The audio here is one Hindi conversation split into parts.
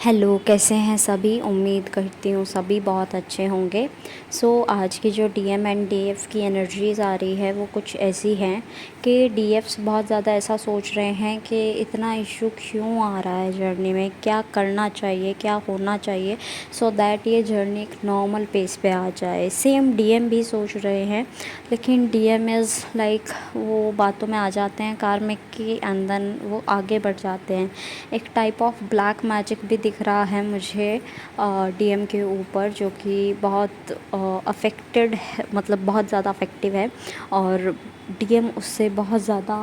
हेलो, कैसे हैं सभी? उम्मीद करती हूँ सभी बहुत अच्छे होंगे। आज की जो डीएम एंड डीएफ की एनर्जीज़ आ रही है वो कुछ ऐसी हैं कि डीएफ्स बहुत ज़्यादा ऐसा सोच रहे हैं कि इतना इशू क्यों आ रहा है जर्नी में, क्या करना चाहिए, क्या होना चाहिए सो दैट ये जर्नी एक नॉर्मल पेस पे आ जाए। सेम डीएम भी सोच रहे हैं, लेकिन डीएम इज़ लाइक वो बातों में आ जाते हैं कार्मिक की एंड देन वो आगे बढ़ जाते हैं। एक टाइप ऑफ ब्लैक मैजिक भी दिख रहा है मुझे डीएम के ऊपर, जो कि बहुत अफेक्टेड है, मतलब बहुत ज़्यादा अफेक्टिव है। और डीएम उससे बहुत ज़्यादा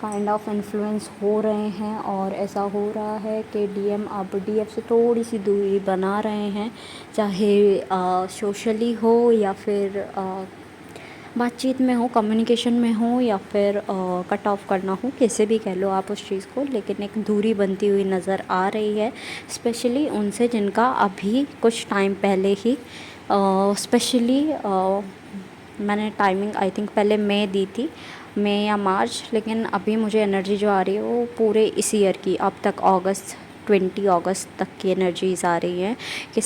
काइंड ऑफ इन्फ्लुएंस हो रहे हैं। और ऐसा हो रहा है कि डीएम अब डीएफ से थोड़ी सी दूरी बना रहे हैं, चाहे सोशली हो या फिर बातचीत में हो, कम्युनिकेशन में हो, या फिर कट ऑफ करना हो, कैसे भी कह लो आप उस चीज़ को। लेकिन एक दूरी बनती हुई नज़र आ रही है, स्पेशली उनसे जिनका अभी कुछ टाइम पहले ही स्पेशली मैंने टाइमिंग आई थिंक पहले मई दी थी, मई या मार्च, लेकिन अभी मुझे एनर्जी जो आ रही है वो पूरे इस ईयर की अब तक अगस्त 20 अगस्त तक की एनर्जीज़ आ रही हैं कि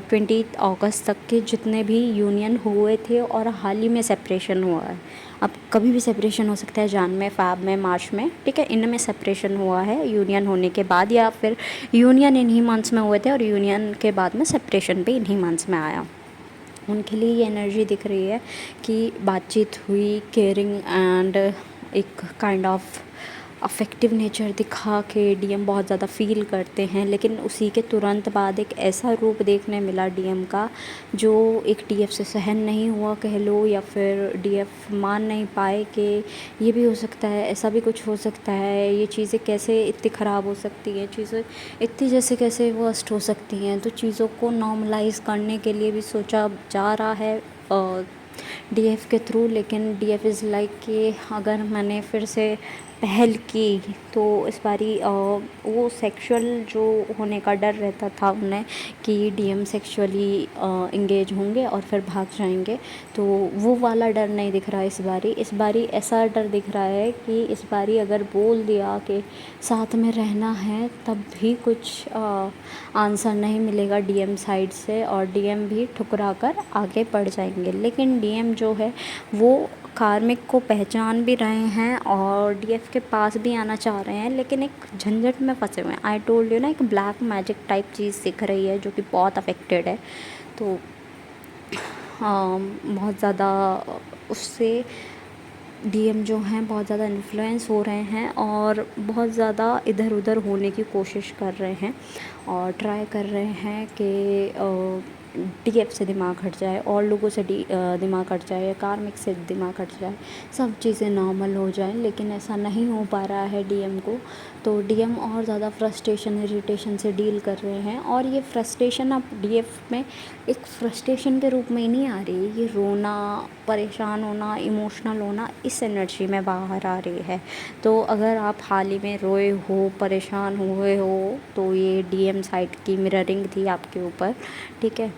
20 अगस्त तक के जितने भी यूनियन हुए थे और हाल ही में सेपरेशन हुआ है। अब कभी भी सेपरेशन हो सकता है, जान में, फ़ैब में, मार्च में, ठीक है, इनमें सेपरेशन हुआ है यूनियन होने के बाद, या फिर यूनियन इन्हीं मंथ्स में हुए थे और यूनियन के बाद में सेपरेशन भी इन्हीं मंथ्स में आया। उनके लिए ये एनर्जी दिख रही है कि बातचीत हुई, केयरिंग एंड एक काइंड ऑफ अफेक्टिव नेचर दिखा के डीएम बहुत ज़्यादा फ़ील करते हैं। लेकिन उसी के तुरंत बाद एक ऐसा रूप देखने मिला डीएम का जो एक डीएफ से सहन नहीं हुआ कह लो, या फिर डीएफ मान नहीं पाए कि ये भी हो सकता है, ऐसा भी कुछ हो सकता है, ये चीज़ें कैसे इतनी ख़राब हो सकती हैं, चीज़ें इतनी जैसे कैसे वर्स्ट हो सकती हैं। तो चीज़ों को नॉर्मलाइज़ करने के लिए भी सोचा जा रहा है डीएफ के थ्रू। लेकिन डीएफ इज़ लाइक कि अगर मैंने फिर से पहल की तो इस बारी वो सेक्सुअल जो होने का डर रहता था उन्हें कि डीएम सेक्सुअली इंगेज होंगे और फिर भाग जाएंगे, तो वो वाला डर नहीं दिख रहा है इस बारी ऐसा डर दिख रहा है कि इस बारी अगर बोल दिया कि साथ में रहना है तब भी कुछ आंसर नहीं मिलेगा डीएम साइड से, और डीएम भी ठुकरा कर आगे बढ़ जाएंगे। लेकिन डीएम जो है वो कार्मिक को पहचान भी रहे हैं और डीएफ के पास भी आना चाह रहे हैं, लेकिन एक झंझट में फंसे हुए हैं। आई टोल्ड यू ना, एक ब्लैक मैजिक टाइप चीज़ दिख रही है जो कि बहुत अफेक्टेड है। तो बहुत ज़्यादा उससे डीएम जो हैं बहुत ज़्यादा इन्फ्लुएंस हो रहे हैं और बहुत ज़्यादा इधर उधर होने की कोशिश कर रहे हैं और ट्राई कर रहे हैं कि डीएफ से दिमाग हट जाए और लोगों से दिमाग हट जाए, कार्मिक से दिमाग हट जाए, सब चीज़ें नॉर्मल हो जाएं। लेकिन ऐसा नहीं हो पा रहा है डीएम को। तो डीएम और ज़्यादा फ्रस्ट्रेशन, इरिटेशन से डील कर रहे हैं। और ये फ्रस्ट्रेशन अब डीएफ में एक फ्रस्ट्रेशन के रूप में ही नहीं आ रही, ये रोना, परेशान होना, इमोशनल होना इस एनर्जी में बाहर आ रही है। तो अगर आप हाल ही में रोए हो, परेशान हुए हो, तो ये डीएम साइड की मिररिंग थी आपके ऊपर, ठीक है।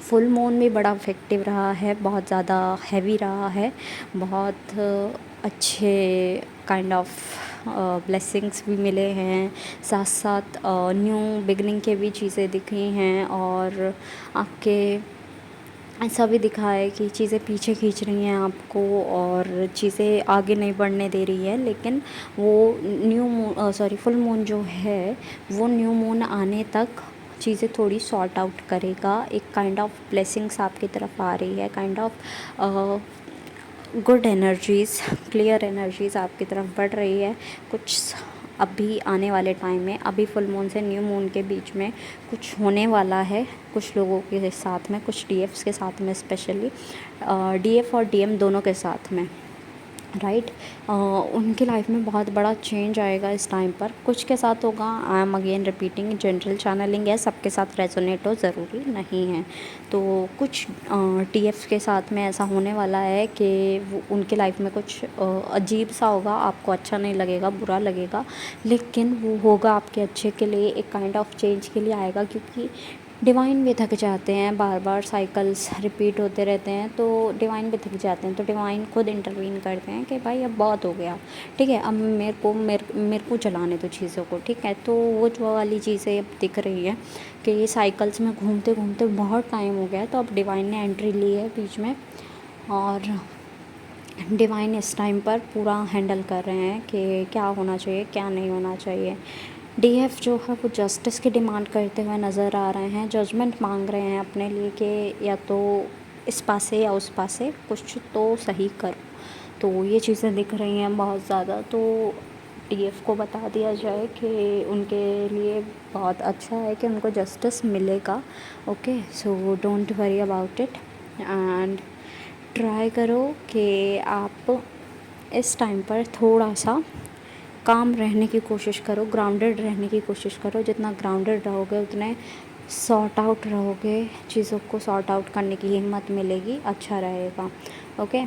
फुल मून भी बड़ा इफ़ेक्टिव रहा है, बहुत ज़्यादा हैवी रहा है, बहुत अच्छे काइंड ऑफ ब्लेसिंग्स भी मिले हैं, साथ साथ न्यू बिगनिंग के भी चीज़ें दिखी हैं। और आपके ऐसा भी दिखा है कि चीज़ें पीछे खींच रही हैं आपको और चीज़ें आगे नहीं बढ़ने दे रही है। लेकिन वो फुल मून जो है वो न्यू मून आने तक चीज़ें थोड़ी सॉर्ट आउट करेगा। एक काइंड ऑफ ब्लेसिंग्स आपकी तरफ आ रही है, kind of good energies, clear energies आपकी तरफ बढ़ रही है। कुछ अभी आने वाले टाइम में, अभी फुल मून से न्यू मून के बीच में कुछ होने वाला है कुछ लोगों के साथ में, कुछ डीएफ्स के साथ में, स्पेशली डीएफ और डीएम दोनों के साथ में, राइट। उनकी लाइफ में बहुत बड़ा चेंज आएगा इस टाइम पर। कुछ के साथ होगा, I am again repeating, general channelling है, सबके साथ रेजोनेट हो ज़रूरी नहीं है। तो कुछ टीएफ के साथ में ऐसा होने वाला है कि वो उनके लाइफ में कुछ अजीब सा होगा, आपको अच्छा नहीं लगेगा, बुरा लगेगा, लेकिन वो होगा आपके अच्छे के लिए, एक काइंड ऑफ चेंज के लिए आएगा। क्योंकि डिवाइन भी थक जाते हैं, बार बार साइकिल्स रिपीट होते रहते हैं तो डिवाइन भी थक जाते हैं, तो डिवाइन खुद इंटरवीन करते हैं कि भाई अब बहुत हो गया, ठीक है, अब मेरे को चलाने दो चीज़ों को, ठीक है। तो वो जो वाली चीज़ें अब दिख रही है कि ये साइकिल्स में घूमते घूमते बहुत टाइम हो गया है, तो अब डिवाइन ने एंट्री ली है बीच में, और डिवाइन इस टाइम पर पूरा हैंडल कर रहे हैं कि क्या होना चाहिए क्या नहीं होना चाहिए। डीएफ जो है वो जस्टिस की डिमांड करते हुए नज़र आ रहे हैं, जजमेंट मांग रहे हैं अपने लिए कि या तो इस पासे या उस पासे कुछ तो सही करो। तो ये चीज़ें दिख रही हैं बहुत ज़्यादा, तो डीएफ को बता दिया जाए कि उनके लिए बहुत अच्छा है कि उनको जस्टिस मिलेगा। Okay, so don't worry about it and try करो कि आप इस टाइम पर थोड़ा सा काम रहने की कोशिश करो, ग्राउंडेड रहने की कोशिश करो। जितना ग्राउंडेड रहोगे उतने सॉर्ट आउट रहोगे, चीज़ों को सॉर्ट आउट करने की हिम्मत मिलेगी, अच्छा रहेगा। ओके,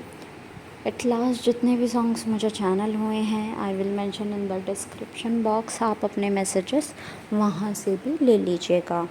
एट लास्ट जितने भी सॉन्ग्स मुझे चैनल हुए हैं I will mention in the description box, आप अपने मैसेजेस वहाँ से भी ले लीजिएगा।